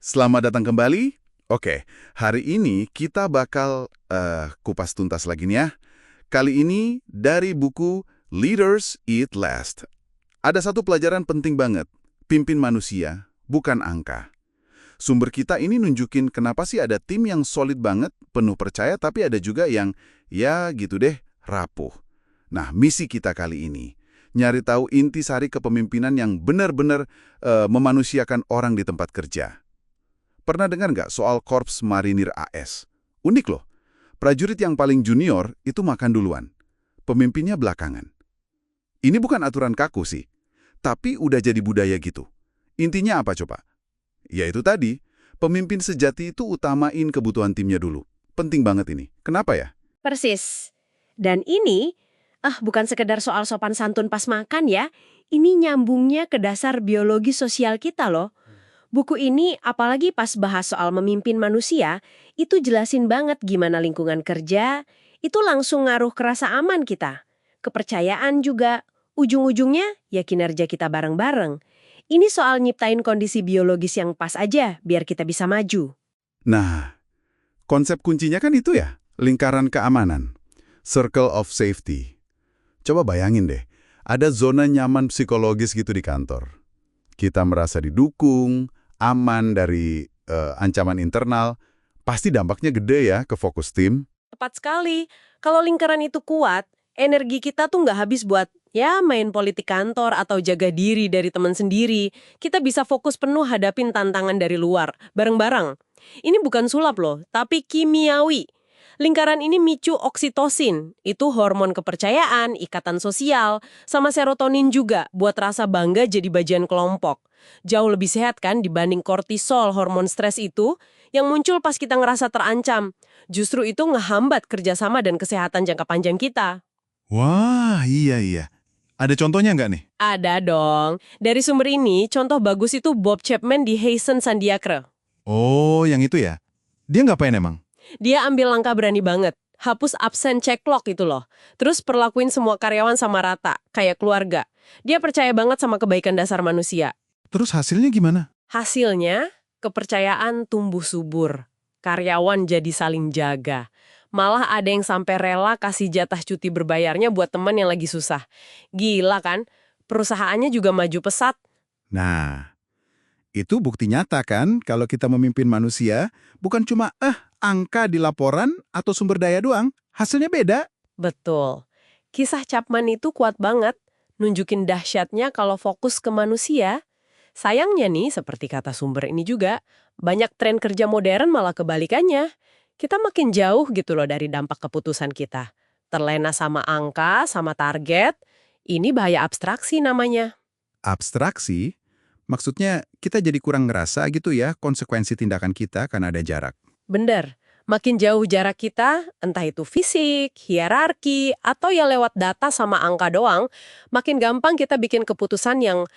Selamat datang kembali. Oke, hari ini kita bakal kupas tuntas lagi nih ya. Kali ini dari buku Leaders Eat Last. Ada satu pelajaran penting banget. Pimpin manusia, bukan angka. Sumber kita ini nunjukin kenapa sih ada tim yang solid banget, penuh percaya, tapi ada juga yang, ya gitu deh, rapuh. Nah, misi kita kali ini, nyari tahu intisari kepemimpinan yang benar-benar memanusiakan orang di tempat kerja. Pernah dengar nggak soal Korps Marinir AS? Unik loh, prajurit yang paling junior itu makan duluan. Pemimpinnya belakangan. Ini bukan aturan kaku sih, tapi udah jadi budaya gitu. Intinya apa coba? Yaitu tadi, pemimpin sejati itu utamain kebutuhan timnya dulu. Penting banget ini. Kenapa ya? Persis. Dan ini, bukan sekedar soal sopan santun pas makan ya. Ini nyambungnya ke dasar biologi sosial kita loh. Buku ini, apalagi pas bahas soal memimpin manusia, itu jelasin banget gimana lingkungan kerja, itu langsung ngaruh ke rasa aman kita. Kepercayaan juga, ujung-ujungnya ya kinerja kita bareng-bareng. Ini soal nyiptain kondisi biologis yang pas aja, biar kita bisa maju. Nah, konsep kuncinya kan itu ya, lingkaran keamanan. Circle of safety. Coba bayangin deh, ada zona nyaman psikologis gitu di kantor. Kita merasa didukung, aman dari ancaman internal, pasti dampaknya gede ya ke fokus tim. Tepat sekali. Kalau lingkaran itu kuat, energi kita tuh nggak habis buat ya main politik kantor atau jaga diri dari teman sendiri. Kita bisa fokus penuh hadapin tantangan dari luar, bareng-bareng. Ini bukan sulap loh, tapi kimiawi. Lingkaran ini micu oksitosin, itu hormon kepercayaan, ikatan sosial, sama serotonin juga buat rasa bangga jadi bagian kelompok. Jauh lebih sehat kan dibanding kortisol, hormon stres itu, yang muncul pas kita ngerasa terancam. Justru itu ngehambat kerjasama dan kesehatan jangka panjang kita. Wah, iya. Ada contohnya nggak nih? Ada dong. Dari sumber ini, contoh bagus itu Bob Chapman di Hazen Sandiacre. Oh, yang itu ya? Dia ngapain emang? Dia ambil langkah berani banget. Hapus absen check log itu loh. Terus perlakuin semua karyawan sama rata, kayak keluarga. Dia percaya banget sama kebaikan dasar manusia. Terus hasilnya gimana? Hasilnya, kepercayaan tumbuh subur. Karyawan jadi saling jaga. Malah ada yang sampai rela kasih jatah cuti berbayarnya buat teman yang lagi susah. Gila kan? Perusahaannya juga maju pesat. Nah, itu bukti nyata kan kalau kita memimpin manusia, bukan cuma angka di laporan atau sumber daya doang, hasilnya beda. Betul. Kisah Chapman itu kuat banget, nunjukin dahsyatnya kalau fokus ke manusia. Sayangnya nih, seperti kata sumber ini juga, banyak tren kerja modern malah kebalikannya. Kita makin jauh gitu loh dari dampak keputusan kita. Terlena sama angka, sama target, ini bahaya abstraksi namanya. Abstraksi, maksudnya kita jadi kurang ngerasa gitu ya konsekuensi tindakan kita karena ada jarak. Bener, makin jauh jarak kita, entah itu fisik, hierarki, atau ya lewat data sama angka doang, makin gampang kita bikin keputusan yang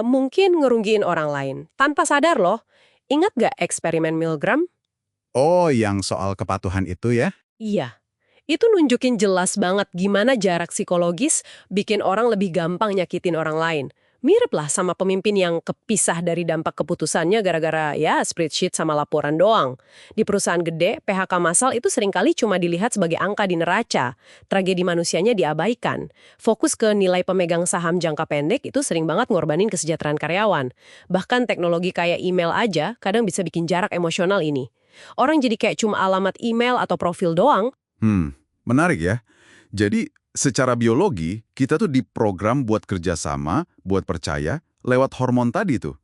mungkin ngerugiin orang lain. Tanpa sadar loh. Ingat gak eksperimen Milgram? Oh, yang soal kepatuhan itu ya? Iya. Itu nunjukin jelas banget gimana jarak psikologis bikin orang lebih gampang nyakitin orang lain. Mirip lah sama pemimpin yang kepisah dari dampak keputusannya gara-gara ya spreadsheet sama laporan doang. Di perusahaan gede, PHK massal itu seringkali cuma dilihat sebagai angka di neraca. Tragedi manusianya diabaikan. Fokus ke nilai pemegang saham jangka pendek itu sering banget ngorbanin kesejahteraan karyawan. Bahkan teknologi kayak email aja kadang bisa bikin jarak emosional ini. Orang jadi kayak cuma alamat email atau profil doang. Menarik ya. Jadi, secara biologi, kita tuh diprogram buat kerjasama, buat percaya, lewat hormon tadi tuh.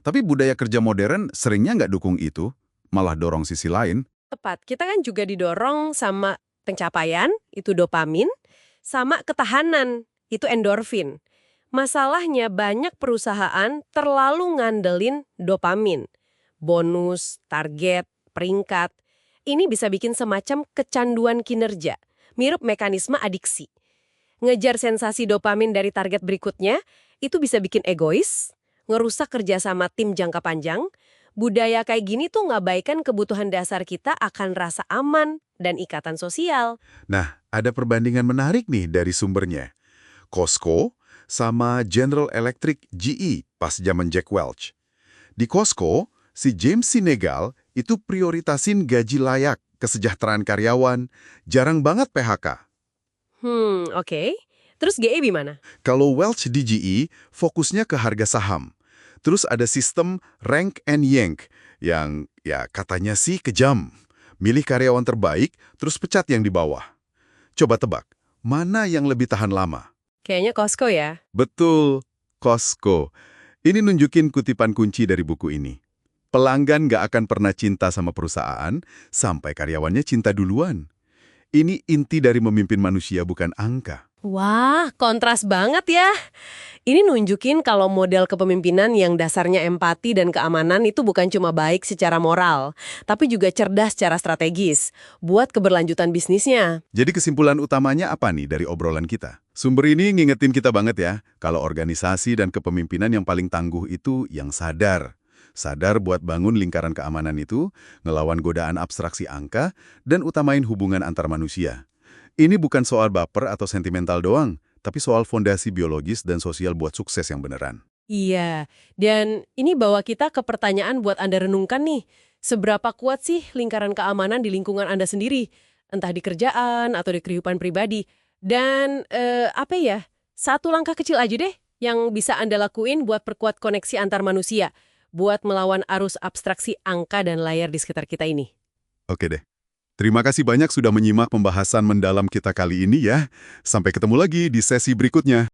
Tapi budaya kerja modern seringnya nggak dukung itu, malah dorong sisi lain. Tepat, kita kan juga didorong sama pencapaian, itu dopamin, sama ketahanan, itu endorfin. Masalahnya banyak perusahaan terlalu ngandelin dopamin. Bonus, target, peringkat. Ini bisa bikin semacam kecanduan kinerja. Mirip mekanisme adiksi. Ngejar sensasi dopamin dari target berikutnya, itu bisa bikin egois, ngerusak kerjasama tim jangka panjang. Budaya kayak gini tuh ngabaikan kebutuhan dasar kita akan rasa aman dan ikatan sosial. Nah, ada perbandingan menarik nih dari sumbernya. Costco sama General Electric GE pas zaman Jack Welch. Di Costco, Si James Sinegal itu prioritasin gaji layak, kesejahteraan karyawan, jarang banget PHK. Oke. Terus GE gimana? Kalau Welch DGE fokusnya ke harga saham. Terus ada sistem rank and yank yang ya katanya sih kejam. Milih karyawan terbaik, terus pecat yang di bawah. Coba tebak, mana yang lebih tahan lama? Kayaknya Costco ya. Betul, Costco. Ini nunjukin kutipan kunci dari buku ini. Pelanggan nggak akan pernah cinta sama perusahaan sampai karyawannya cinta duluan. Ini inti dari memimpin manusia, bukan angka. Wah, kontras banget ya. Ini nunjukin kalau model kepemimpinan yang dasarnya empati dan keamanan itu bukan cuma baik secara moral, tapi juga cerdas secara strategis buat keberlanjutan bisnisnya. Jadi kesimpulan utamanya apa nih dari obrolan kita? Sumber ini ngingetin kita banget ya, kalau organisasi dan kepemimpinan yang paling tangguh itu yang sadar. Sadar buat bangun lingkaran keamanan itu, ngelawan godaan abstraksi angka, dan utamain hubungan antar manusia. Ini bukan soal baper atau sentimental doang, tapi soal fondasi biologis dan sosial buat sukses yang beneran. Iya, dan ini bawa kita ke pertanyaan buat Anda renungkan nih. Seberapa kuat sih lingkaran keamanan di lingkungan Anda sendiri? Entah di kerjaan atau di kehidupan pribadi. Dan satu langkah kecil aja deh yang bisa Anda lakuin buat perkuat koneksi antar manusia, buat melawan arus abstraksi angka dan layar di sekitar kita ini. Oke deh. Terima kasih banyak sudah menyimak pembahasan mendalam kita kali ini ya. Sampai ketemu lagi di sesi berikutnya.